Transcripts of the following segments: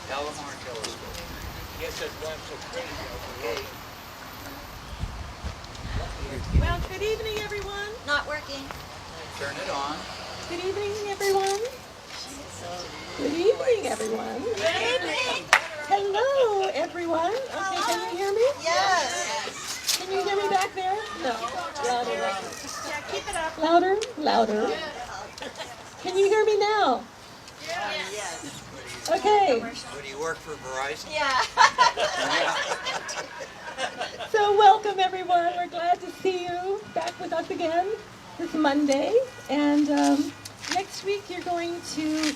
Palomar telescope. Yes, that's why I'm so crazy. Okay. Well, good evening, everyone. Not working. Turn it on. Good evening, everyone. Good evening, everyone. Good evening. Hello, everyone. Okay, can you hear me? Yes. Can you hear me back there? No. Louder. Yeah, keep it up. Louder. Louder. Can you hear me now? Yes. Okay. Would you work for Verizon? Yeah. So welcome, everyone. We're glad to see you back with us again this Monday. And next week, you're going to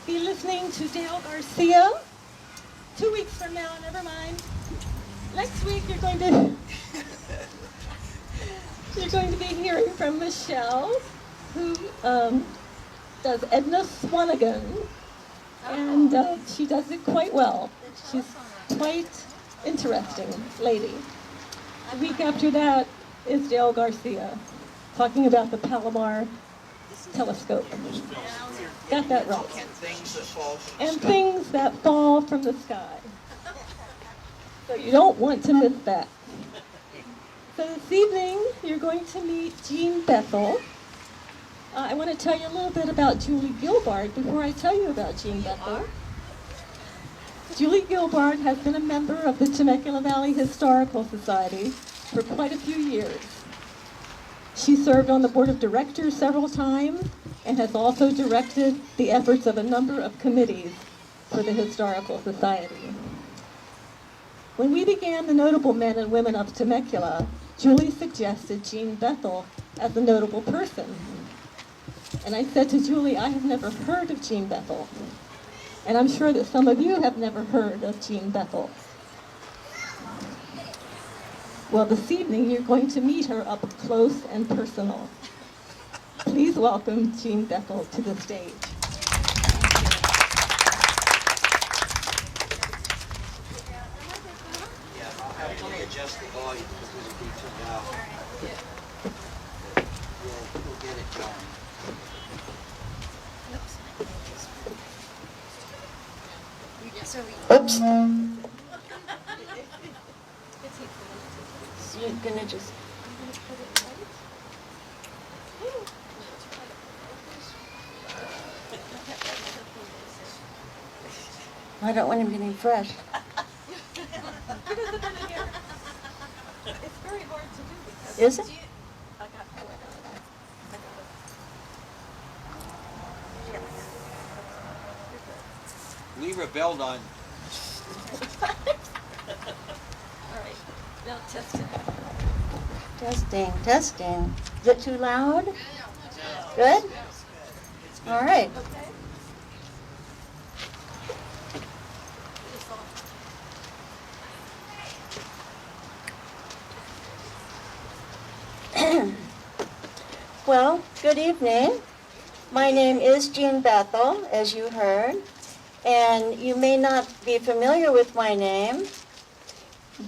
be listening to Dale Garcia. 2 weeks from now, never mind. Next week, you're going to be hearing from Michelle, who does Edna Swanigan, and she does it quite well. She's quite interesting lady. The week after that is Dale Garcia, talking about the Palomar telescope. Got that right. And things that fall from the And sky. things that fall from the sky. So you don't want to miss that. So this evening, you're going to meet Jean Bethell. I want to tell you a little bit about Julie Gilbart before I tell you about Jean Bethell. Julie Gilbart has been a member of the Temecula Valley Historical Society for quite a few years. She served on the board of directors several times and has also directed the efforts of a number of committees for the Historical Society. When we began the Notable Men and Women of Temecula, Julie suggested Jean Bethell as a notable person. And I said to Julie, I have never heard of Jean Bethell. And I'm sure that some of you have never heard of Jean Bethell. Well, this evening you're going to meet her up close and personal. Please welcome Jean Bethell to the stage. Yeah, I'll have to adjust the volume because it'll be too loud. We'll get it going. Oops. So you're gonna just. I don't want him getting fresh. It's very hard to do because Is it? We rebelled on. All right, now test it. Testing, testing. Is it too loud? Good? All right. Okay. Well, good evening. My name is Jean Bethell, as you heard, and you may not be familiar with my name,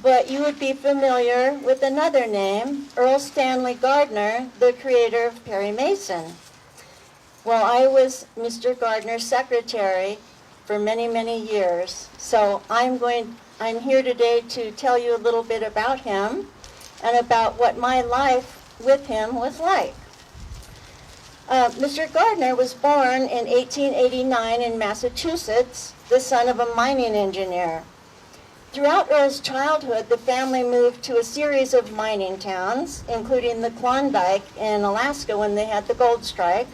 but you would be familiar with another name, Erle Stanley Gardner, the creator of Perry Mason. Well, I was Mr. Gardner's secretary for many, many years, so I'm here today to tell you a little bit about him and about what my life with him was like. Mr. Gardner was born in 1889 in Massachusetts, the son of a mining engineer. Throughout Earl's childhood, the family moved to a series of mining towns, including the Klondike in Alaska when they had the gold strike.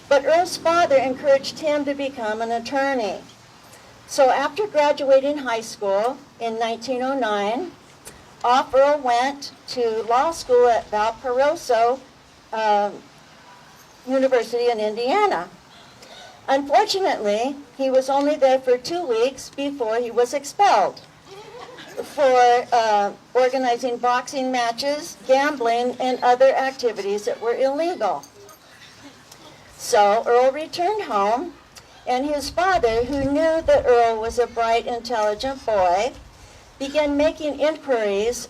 But Earl's father encouraged him to become an attorney. So after graduating high school in 1909, off Earl went to law school at Valparaiso University in Indiana. Unfortunately, he was only there for 2 weeks before he was expelled for organizing boxing matches, gambling, and other activities that were illegal. So Earl returned home, and his father, who knew that Earl was a bright, intelligent boy, began making inquiries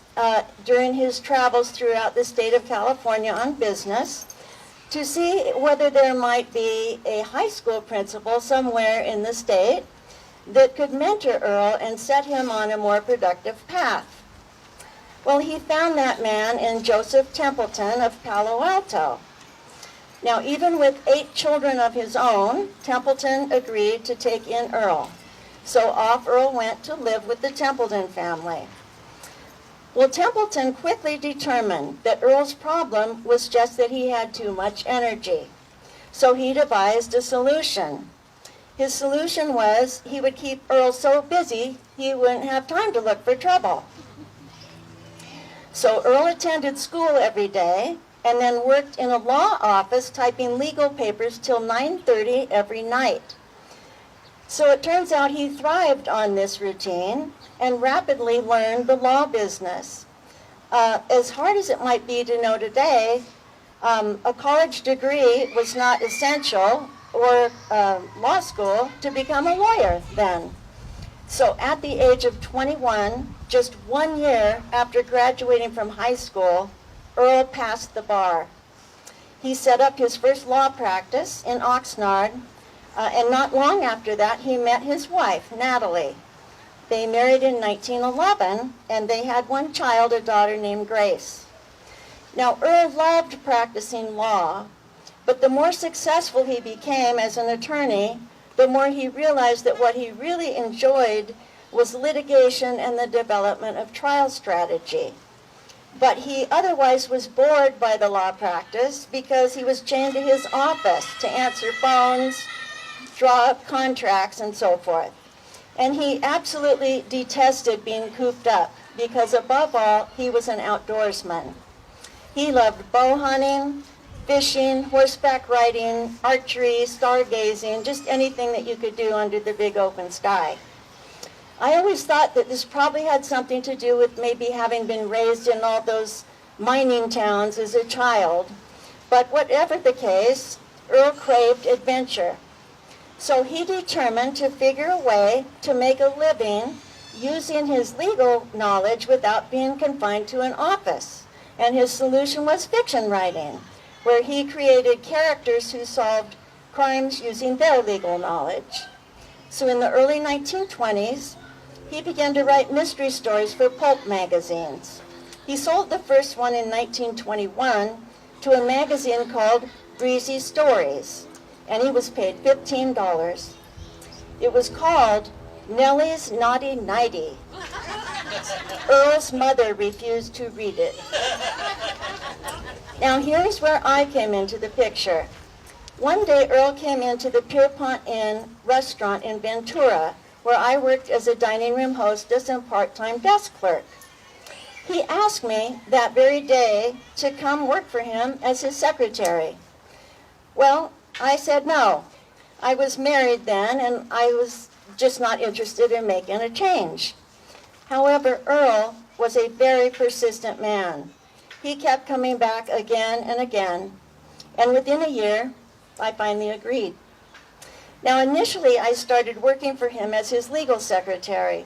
during his travels throughout the state of California on business to see whether there might be a high school principal somewhere in the state that could mentor Erle and set him on a more productive path. Well, he found that man in Joseph Templeton of Palo Alto. Now, even with 8 children of his own, Templeton agreed to take in Erle. So off Erle went to live with the Templeton family. Well, Templeton quickly determined that Erle's problem was just that he had too much energy. So he devised a solution. His solution was he would keep Erle so busy he wouldn't have time to look for trouble. So Erle attended school every day and then worked in a law office typing legal papers till 9:30 every night. So it turns out he thrived on this routine and rapidly learned the law business. As hard as it might be to know today, a college degree was not essential, or law school, to become a lawyer then. So at the age of 21, just 1 year after graduating from high school, Erle passed the bar. He set up his first law practice in Oxnard, and not long after that, he met his wife, Natalie. They married in 1911, and they had one child, a daughter named Grace. Now, Erle loved practicing law, but the more successful he became as an attorney, the more he realized that what he really enjoyed was litigation and the development of trial strategy. But he otherwise was bored by the law practice because he was chained to his office to answer phones, draw up contracts, and so forth. And he absolutely detested being cooped up because, above all, he was an outdoorsman. He loved bow hunting, fishing, horseback riding, archery, stargazing, just anything that you could do under the big open sky. I always thought that this probably had something to do with maybe having been raised in all those mining towns as a child. But whatever the case, Erle craved adventure. So he determined to figure a way to make a living using his legal knowledge without being confined to an office. And his solution was fiction writing, where he created characters who solved crimes using their legal knowledge. So in the early 1920s, he began to write mystery stories for pulp magazines. He sold the first one in 1921 to a magazine called Breezy Stories, and he was paid $15. It was called Nellie's Naughty Nighty. Erle's mother refused to read it. Now here's where I came into the picture. One day Erle came into the Pierpont Inn restaurant in Ventura, where I worked as a dining room hostess and part-time desk clerk. He asked me that very day to come work for him as his secretary. Well, I said no. I was married then, and I was just not interested in making a change. However, Erle was a very persistent man. He kept coming back again and again, and within a year, I finally agreed. Now, initially, I started working for him as his legal secretary,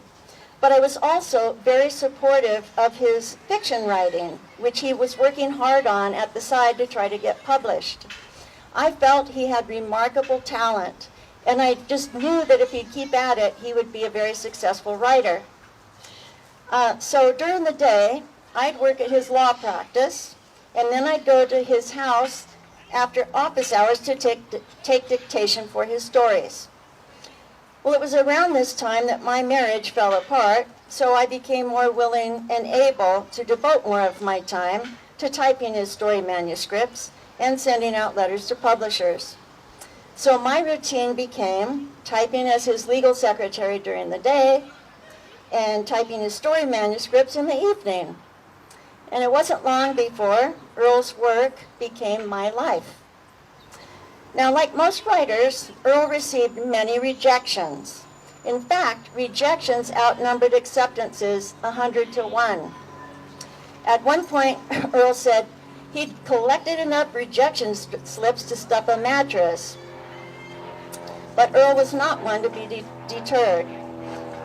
but I was also very supportive of his fiction writing, which he was working hard on at the side to try to get published. I felt he had remarkable talent, and I just knew that if he'd keep at it, he would be a very successful writer. So during the day, I'd work at his law practice, and then I'd go to his house after office hours to take dictation for his stories. Well, it was around this time that my marriage fell apart, so I became more willing and able to devote more of my time to typing his story manuscripts and sending out letters to publishers. So my routine became typing as his legal secretary during the day and typing his story manuscripts in the evening. And it wasn't long before Erle's work became my life. Now, like most writers, Erle received many rejections. In fact, rejections outnumbered acceptances 100 to 1. At one point, Erle said he'd collected enough rejection slips to stuff a mattress. But Erle was not one to be deterred.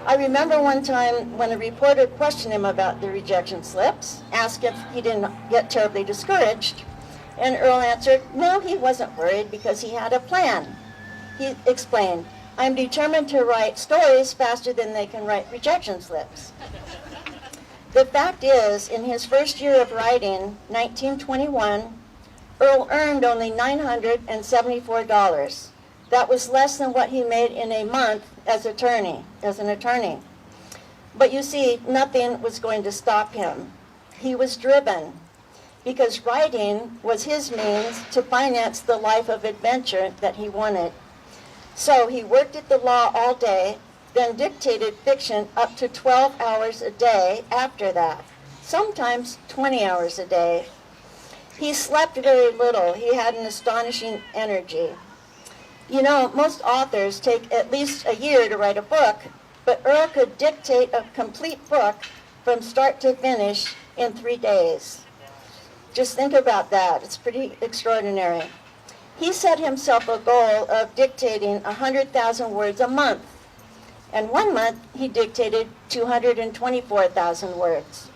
I remember one time when a reporter questioned him about the rejection slips, asked if he didn't get terribly discouraged. And Erle answered, no, he wasn't worried because he had a plan. He explained, I'm determined to write stories faster than they can write rejection slips. The fact is, in his first year of writing, 1921, Erle earned only $974. That was less than what he made in a month as an attorney. But you see, nothing was going to stop him. He was driven, because writing was his means to finance the life of adventure that he wanted. So he worked at the law all day, then dictated fiction up to 12 hours a day after that, sometimes 20 hours a day. He slept very little. He had an astonishing energy. You know, most authors take at least a year to write a book, but Erle could dictate a complete book from start to finish in 3 days. Just think about that. It's pretty extraordinary. He set himself a goal of dictating 100,000 words a month. And 1 month, he dictated 224,000 words.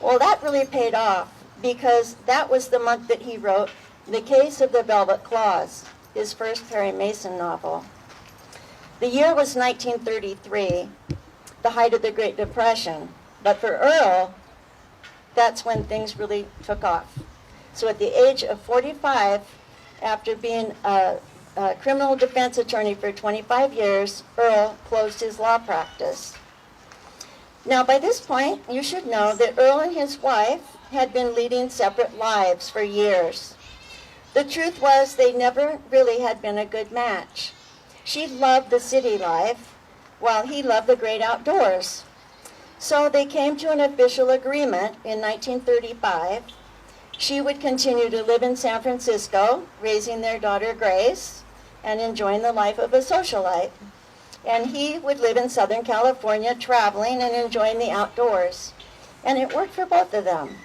Well, that really paid off, because that was the month that he wrote The Case of the Velvet Claws, his first Perry Mason novel. The year was 1933, the height of the Great Depression. But for Erle, that's when things really took off. So at the age of 45, after being a criminal defense attorney for 25 years, Erle closed his law practice. Now, by this point, you should know that Erle and his wife had been leading separate lives for years. The truth was they never really had been a good match. She loved the city life, while he loved the great outdoors. So they came to an official agreement in 1935. She would continue to live in San Francisco, raising their daughter Grace, and enjoying the life of a socialite. And he would live in Southern California, traveling and enjoying the outdoors. And it worked for both of them.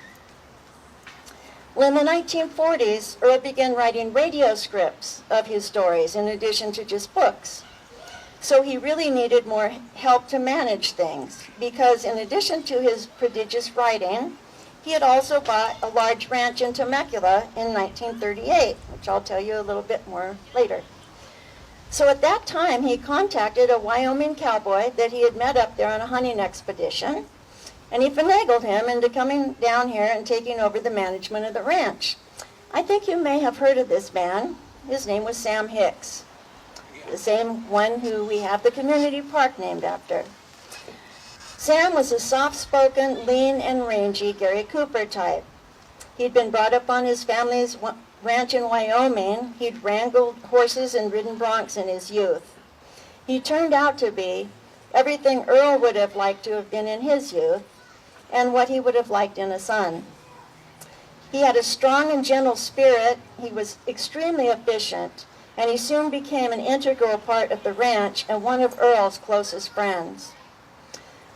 Well, in the 1940s, Erle began writing radio scripts of his stories in addition to just books. So he really needed more help to manage things, because in addition to his prodigious writing, he had also bought a large ranch in Temecula in 1938, which I'll tell you a little bit more later. So at that time, he contacted a Wyoming cowboy that he had met up there on a hunting expedition, and he finagled him into coming down here and taking over the management of the ranch. I think you may have heard of this man. His name was Sam Hicks, the same one who we have the community park named after. Sam was a soft-spoken, lean and rangy Gary Cooper type. He'd been brought up on his family's ranch in Wyoming. He'd wrangled horses and ridden broncs in his youth. He turned out to be everything Erle would have liked to have been in his youth, and what he would have liked in a son. He had a strong and gentle spirit. He was extremely efficient, and he soon became an integral part of the ranch and one of Erle's closest friends.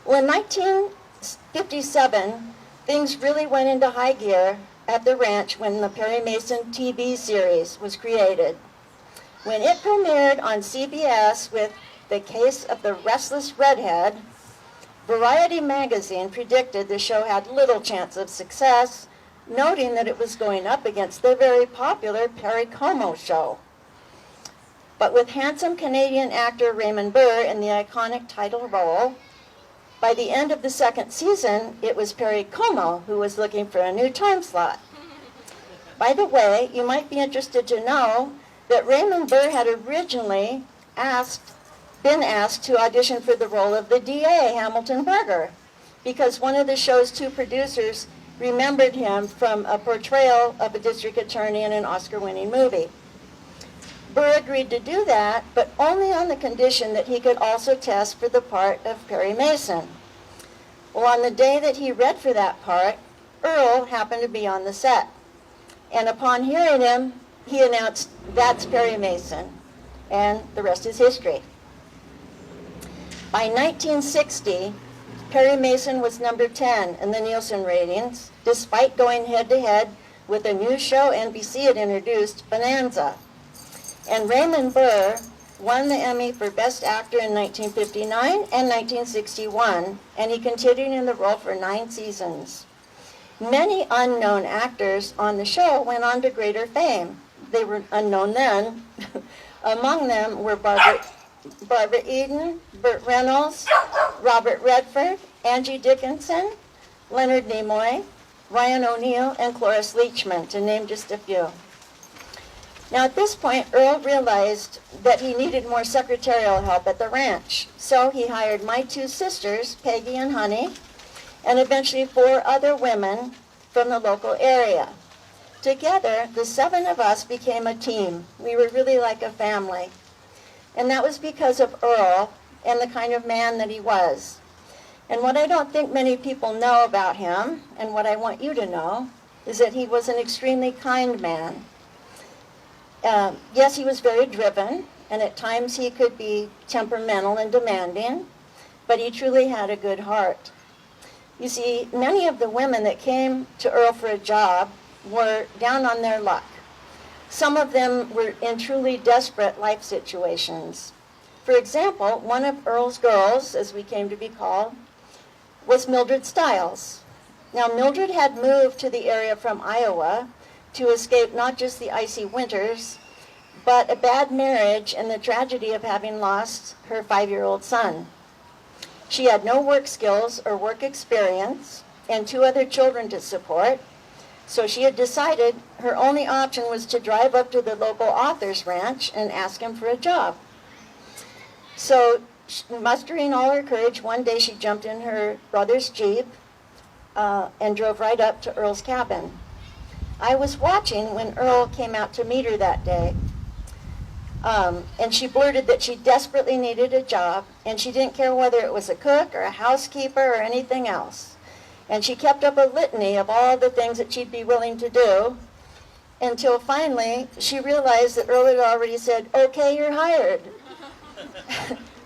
Well, in 1957, things really went into high gear at the ranch when the Perry Mason TV series was created. When it premiered on CBS with The Case of the Restless Redhead, Variety magazine predicted the show had little chance of success, noting that it was going up against the very popular Perry Como show. But with handsome Canadian actor Raymond Burr in the iconic title role, by the end of the second season, it was Perry Como who was looking for a new time slot. By the way, you might be interested to know that Raymond Burr had originally been asked to audition for the role of the DA, Hamilton Burger, because one of the show's two producers remembered him from a portrayal of a district attorney in an Oscar-winning movie. Burr agreed to do that, but only on the condition that he could also test for the part of Perry Mason. Well, on the day that he read for that part, Erle happened to be on the set. And upon hearing him, he announced, "That's Perry Mason." And the rest is history. By 1960, Perry Mason was number 10 in the Nielsen ratings, despite going head-to-head with a new show NBC had introduced, Bonanza. And Raymond Burr won the Emmy for Best Actor in 1959 and 1961, and he continued in the role for 9 seasons. Many unknown actors on the show went on to greater fame. They were unknown then. Among them were Barbara Eden, Burt Reynolds, Robert Redford, Angie Dickinson, Leonard Nimoy, Ryan O'Neal, and Cloris Leachman, to name just a few. Now at this point, Erle realized that he needed more secretarial help at the ranch. So he hired my two sisters, Peggy and Honey, and eventually 4 other women from the local area. Together, the 7 of us became a team. We were really like a family. And that was because of Erle and the kind of man that he was. And what I don't think many people know about him, and what I want you to know, is that he was an extremely kind man. Yes, he was very driven, and at times he could be temperamental and demanding, but he truly had a good heart. You see, many of the women that came to Erle for a job were down on their luck. Some of them were in truly desperate life situations. For example, one of Erle's girls, as we came to be called, was Mildred Stiles. Now, Mildred had moved to the area from Iowa to escape not just the icy winters, but a bad marriage and the tragedy of having lost her 5-year-old son. She had no work skills or work experience and 2 other children to support, so she had decided her only option was to drive up to the local author's ranch and ask him for a job. So, mustering all her courage, one day she jumped in her brother's Jeep and drove right up to Erle's cabin. I was watching when Erle came out to meet her that day, and she blurted that she desperately needed a job, and she didn't care whether it was a cook or a housekeeper or anything else. And she kept up a litany of all the things that she'd be willing to do, until finally she realized that Erle had already said, "Okay, you're hired."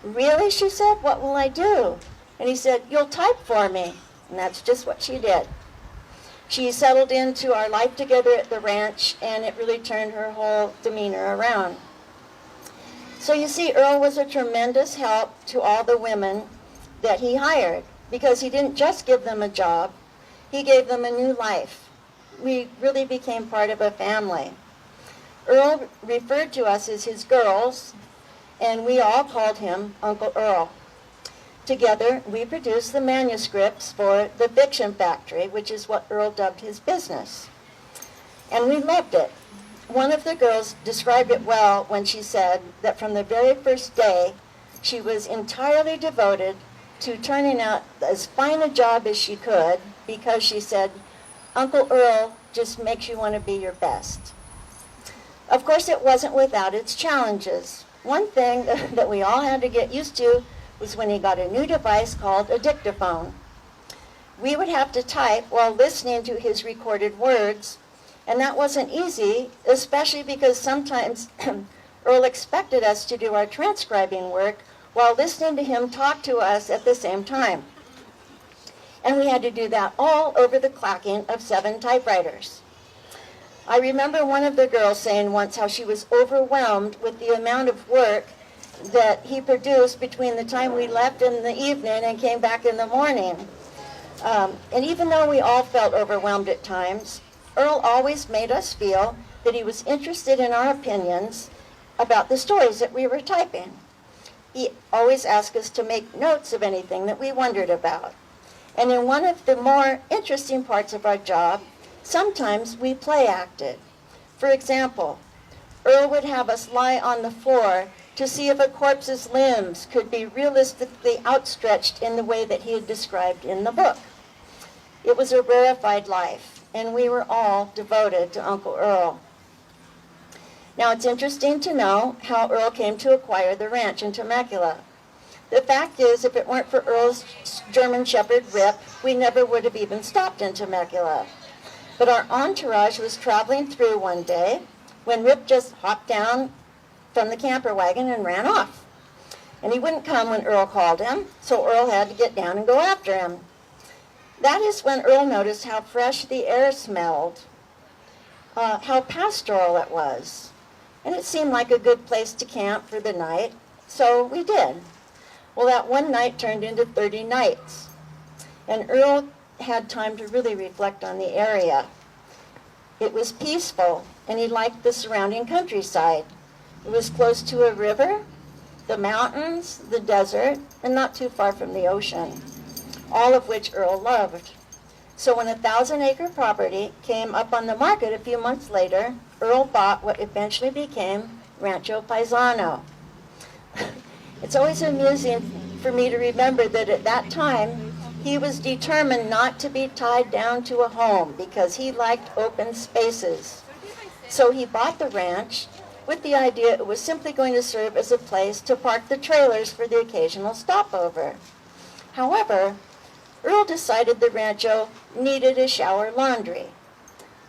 "Really?" she said. "What will I do?" And he said, "You'll type for me." And that's just what she did. She settled into our life together at the ranch, and it really turned her whole demeanor around. So you see, Erle was a tremendous help to all the women that he hired, because he didn't just give them a job, he gave them a new life. We really became part of a family. Erle referred to us as his girls, and we all called him Uncle Erle. Together, we produced the manuscripts for The Fiction Factory, which is what Erle dubbed his business. And we loved it. One of the girls described it well when she said that from the very first day, she was entirely devoted to turning out as fine a job as she could, because she said, Uncle Erle just makes you want to be your best. Of course, it wasn't without its challenges. One thing that we all had to get used to was when he got a new device called a dictaphone. We would have to type while listening to his recorded words, and that wasn't easy, especially because sometimes Erle expected us to do our transcribing work while listening to him talk to us at the same time. And we had to do that all over the clacking of 7 typewriters. I remember one of the girls saying once how she was overwhelmed with the amount of work that he produced between the time we left in the evening and came back in the morning. And even though we all felt overwhelmed at times, Erle always made us feel that he was interested in our opinions about the stories that we were typing. He always asked us to make notes of anything that we wondered about. And in one of the more interesting parts of our job, sometimes we play acted. For example, Erle would have us lie on the floor to see if a corpse's limbs could be realistically outstretched in the way that he had described in the book. It was a rarefied life, and we were all devoted to Uncle Erle. Now, it's interesting to know how Erle came to acquire the ranch in Temecula. The fact is, if it weren't for Erle's German Shepherd, Rip, we never would have even stopped in Temecula. But our entourage was traveling through one day when Rip just hopped down from the camper wagon and ran off. And he wouldn't come when Erle called him, so Erle had to get down and go after him. That is when Erle noticed how fresh the air smelled, how pastoral it was. And it seemed like a good place to camp for the night, so we did. Well, that one night turned into 30 nights. And Erle had time to really reflect on the area. It was peaceful, and he liked the surrounding countryside. It was close to a river, the mountains, the desert, and not too far from the ocean, all of which Erle loved. So when a 1,000-acre property came up on the market a few months later, Erle bought what eventually became Rancho Paisano. It's always amusing for me to remember that at that time, he was determined not to be tied down to a home because he liked open spaces. So he bought the ranch with the idea it was simply going to serve as a place to park the trailers for the occasional stopover. However, Erle decided the rancho needed a shower laundry.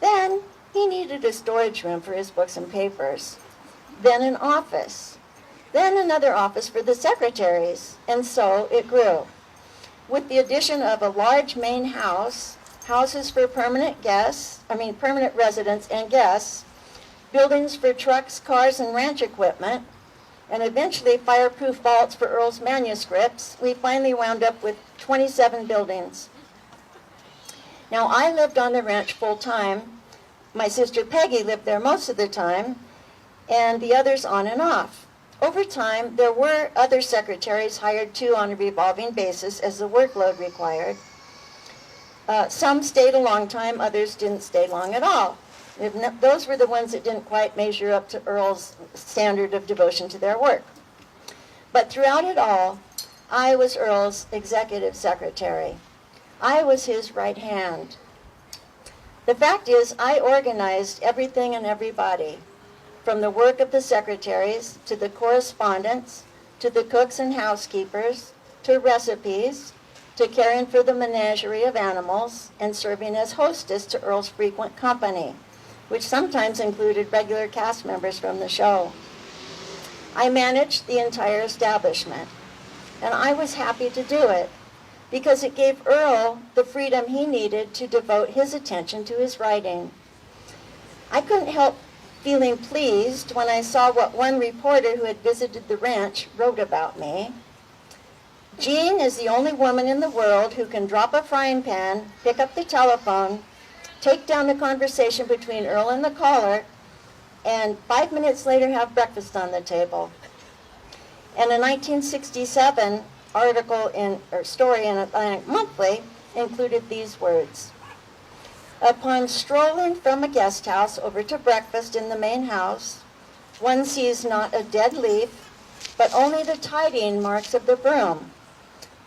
Then he needed a storage room for his books and papers. Then an office. Then another office for the secretaries, and so it grew. With the addition of a large main house, houses for permanent residents and guests, buildings for trucks, cars, and ranch equipment, and eventually fireproof vaults for Erle's manuscripts, we finally wound up with 27 buildings. Now, I lived on the ranch full time. My sister Peggy lived there most of the time, and the others on and off. Over time, there were other secretaries hired too on a revolving basis as the workload required. Some stayed a long time, others didn't stay long at all. Those were the ones that didn't quite measure up to Erle's standard of devotion to their work. But throughout it all, I was Erle's executive secretary. I was his right hand. The fact is, I organized everything and everybody, from the work of the secretaries, to the correspondence, to the cooks and housekeepers, to recipes, to caring for the menagerie of animals, and serving as hostess to Erle's frequent company, which sometimes included regular cast members from the show. I managed the entire establishment, and I was happy to do it because it gave Erle the freedom he needed to devote his attention to his writing. I couldn't help feeling pleased when I saw what one reporter who had visited the ranch wrote about me. Jean is the only woman in the world who can drop a frying pan, pick up the telephone, take down the conversation between Erle and the caller, and 5 minutes later have breakfast on the table. And a 1967 story in Atlantic Monthly included these words: "Upon strolling from a guest house over to breakfast in the main house, one sees not a dead leaf, but only the tidying marks of the broom.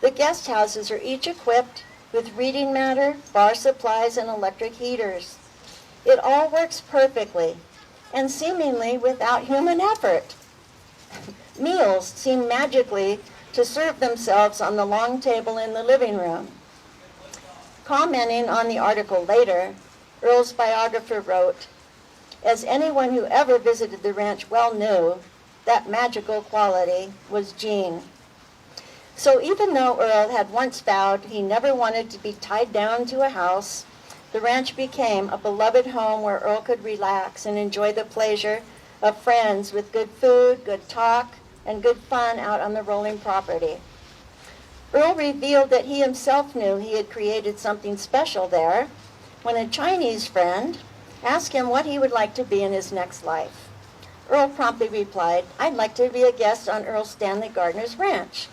The guest houses are each equipped with reading matter, bar supplies, and electric heaters. It all works perfectly, and seemingly without human effort. Meals seem magically to serve themselves on the long table in the living room." Commenting on the article later, Erle's biographer wrote, "As anyone who ever visited the ranch well knew, that magical quality was Jean." So even though Erle had once vowed he never wanted to be tied down to a house, the ranch became a beloved home where Erle could relax and enjoy the pleasure of friends with good food, good talk, and good fun out on the rolling property. Erle revealed that he himself knew he had created something special there when a Chinese friend asked him what he would like to be in his next life. Erle promptly replied, "I'd like to be a guest on Erle Stanley Gardner's ranch."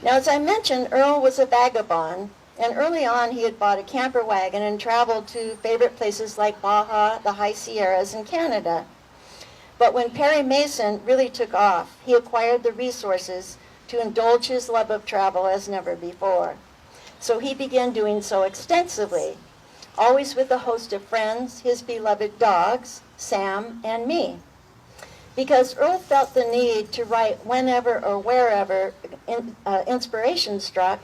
Now, as I mentioned, Erle was a vagabond, and early on he had bought a camper wagon and traveled to favorite places like Baja, the High Sierras, and Canada. But when Perry Mason really took off, he acquired the resources to indulge his love of travel as never before. So he began doing so extensively, always with a host of friends, his beloved dogs, Sam and me. Because Erle felt the need to write whenever or wherever inspiration struck,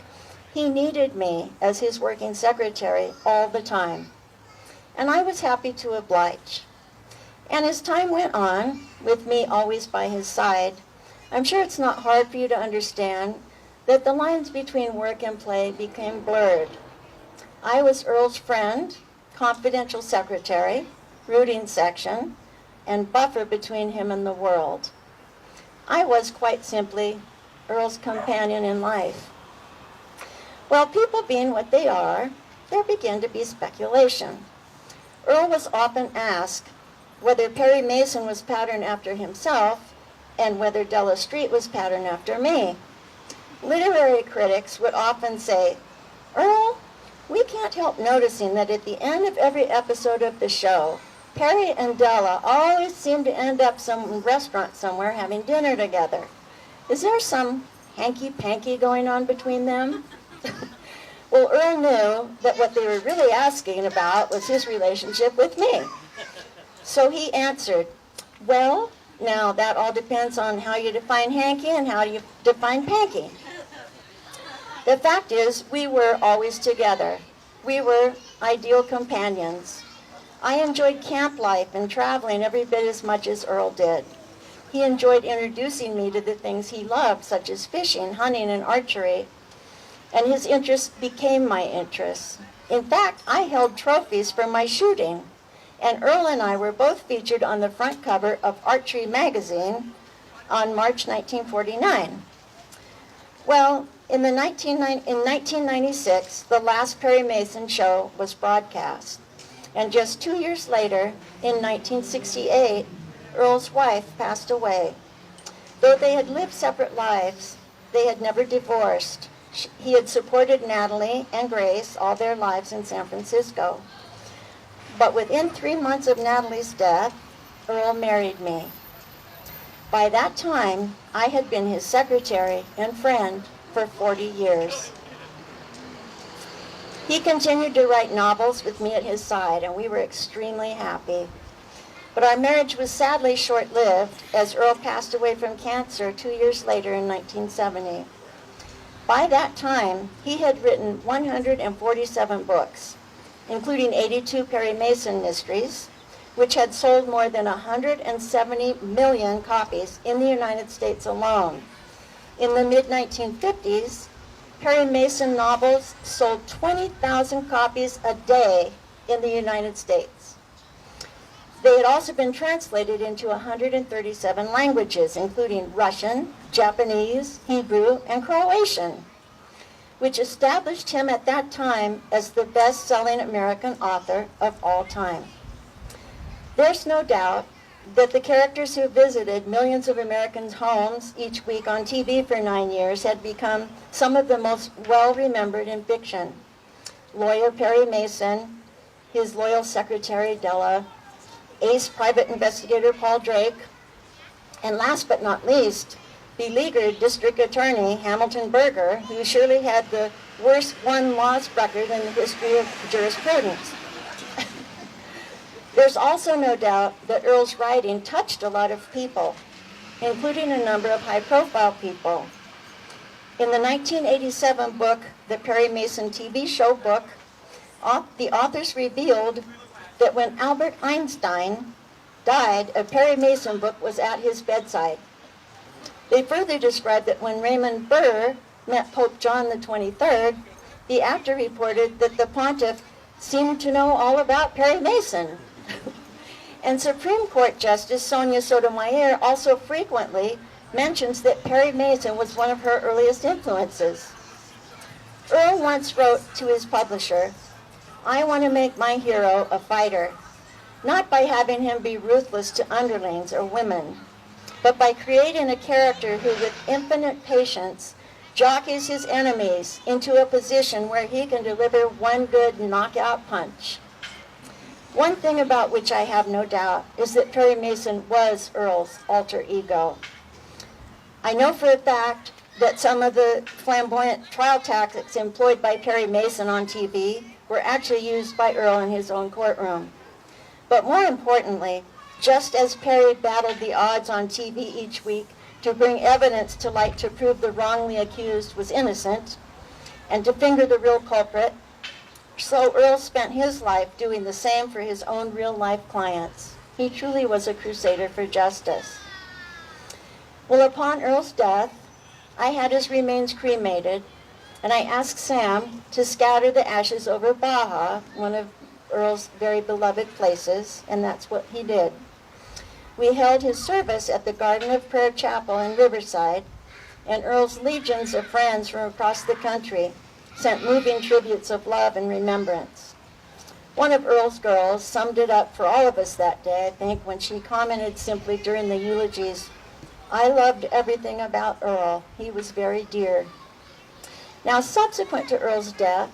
he needed me as his working secretary all the time. And I was happy to oblige. And as time went on, with me always by his side, I'm sure it's not hard for you to understand that the lines between work and play became blurred. I was Erle's friend, confidential secretary, rooting section, and buffer between him and the world. I was quite simply Erle's companion in life. Well, people being what they are, there began to be speculation. Erle was often asked whether Perry Mason was patterned after himself and whether Della Street was patterned after me. Literary critics would often say, "Erle, we can't help noticing that at the end of every episode of the show, Perry and Della always seem to end up some restaurant somewhere having dinner together. Is there some hanky-panky going on between them?" Well, Erle knew that what they were really asking about was his relationship with me. So he answered, "Well, now that all depends on how you define hanky and how you define panky." The fact is, we were always together. We were ideal companions. I enjoyed camp life and traveling every bit as much as Erle did. He enjoyed introducing me to the things he loved, such as fishing, hunting, and archery, and his interests became my interests. In fact, I held trophies from my shooting, and Erle and I were both featured on the front cover of Archery magazine on March 1949. Well, in 1996, the last Perry Mason show was broadcast. And just 2 years later, in 1968, Erle's wife passed away. Though they had lived separate lives, they had never divorced. He had supported Natalie and Grace all their lives in San Francisco. But within 3 months of Natalie's death, Erle married me. By that time, I had been his secretary and friend for 40 years. He continued to write novels with me at his side, and we were extremely happy. But our marriage was sadly short-lived, as Erle passed away from cancer 2 years later in 1970. By that time, he had written 147 books, including 82 Perry Mason mysteries, which had sold more than 170 million copies in the United States alone. In the mid-1950s, Perry Mason novels sold 20,000 copies a day in the United States. They had also been translated into 137 languages, including Russian, Japanese, Hebrew, and Croatian, which established him at that time as the best-selling American author of all time. There's no doubt that the characters who visited millions of Americans' homes each week on TV for 9 years had become some of the most well-remembered in fiction. Lawyer Perry Mason, his loyal secretary Della, ace private investigator Paul Drake, and last but not least, beleaguered district attorney Hamilton Berger, who surely had the worst one-loss record in the history of jurisprudence. There's also no doubt that Erle's writing touched a lot of people, including a number of high-profile people. In the 1987 book, The Perry Mason TV Show book, the authors revealed that when Albert Einstein died, a Perry Mason book was at his bedside. They further described that when Raymond Burr met Pope John the 23rd, the actor reported that the pontiff seemed to know all about Perry Mason. And Supreme Court Justice Sonia Sotomayor also frequently mentions that Perry Mason was one of her earliest influences. Erle once wrote to his publisher, "I want to make my hero a fighter, not by having him be ruthless to underlings or women, but by creating a character who with infinite patience jockeys his enemies into a position where he can deliver one good knockout punch." One thing about which I have no doubt is that Perry Mason was Erle's alter ego. I know for a fact that some of the flamboyant trial tactics employed by Perry Mason on TV were actually used by Erle in his own courtroom. But more importantly, just as Perry battled the odds on TV each week to bring evidence to light to prove the wrongly accused was innocent and to finger the real culprit, so Erle spent his life doing the same for his own real-life clients. He truly was a crusader for justice. Well, upon Erle's death, I had his remains cremated, and I asked Sam to scatter the ashes over Baja, one of Erle's very beloved places, and that's what he did. We held his service at the Garden of Prayer Chapel in Riverside, and Erle's legions of friends from across the country sent moving tributes of love and remembrance. One of Erle's girls summed it up for all of us that day, I think, when she commented simply during the eulogies, "I loved everything about Erle. He was very dear." Now, subsequent to Erle's death,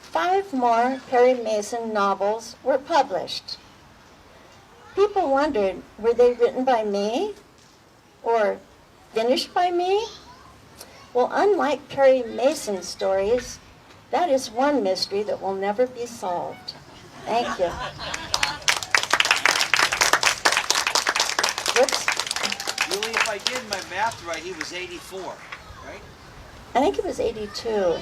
5 more Perry Mason novels were published. People wondered, were they written by me or finished by me? Well, unlike Perry Mason's stories, that is one mystery that will never be solved. Thank you. Whoops. Julie, if I did my math right, he was 84, right? I think it was 82.